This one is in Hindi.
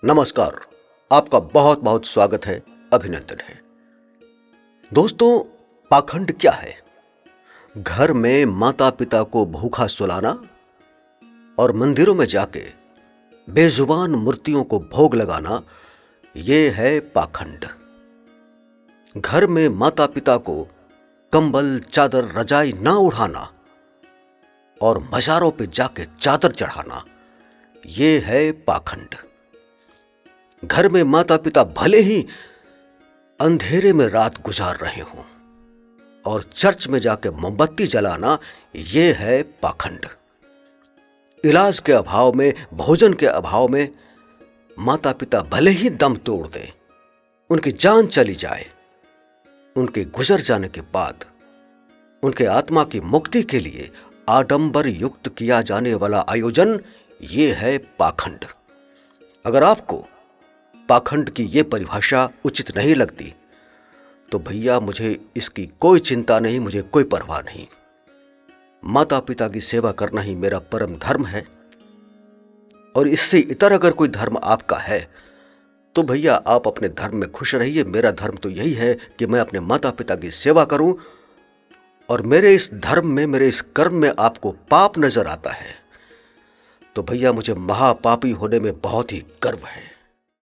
नमस्कार। आपका बहुत बहुत स्वागत है, अभिनंदन है। दोस्तों, पाखंड क्या है? घर में माता पिता को भूखा सुलाना और मंदिरों में जाके बेजुबान मूर्तियों को भोग लगाना, ये है पाखंड। घर में माता पिता को कंबल चादर रजाई ना उड़ाना और मज़ारों पे जाके चादर चढ़ाना, ये है पाखंड। घर में माता पिता भले ही अंधेरे में रात गुजार रहे हों और चर्च में जाके मोमबत्ती जलाना, ये है पाखंड। इलाज के अभाव में, भोजन के अभाव में माता पिता भले ही दम तोड़ दें, उनकी जान चली जाए, उनके गुजर जाने के बाद उनके आत्मा की मुक्ति के लिए आडंबर युक्त किया जाने वाला आयोजन, ये है पाखंड। अगर आपको पाखंड की ये परिभाषा उचित नहीं लगती तो भैया मुझे इसकी कोई चिंता नहीं, मुझे कोई परवाह नहीं। माता पिता की सेवा करना ही मेरा परम धर्म है और इससे इतर अगर कोई धर्म आपका है तो भैया आप अपने धर्म में खुश रहिए। मेरा धर्म तो यही है कि मैं अपने माता पिता की सेवा करूं और मेरे इस धर्म में, मेरे इस कर्म में आपको पाप नजर आता है तो भैया मुझे महापापी होने में बहुत ही गर्व है।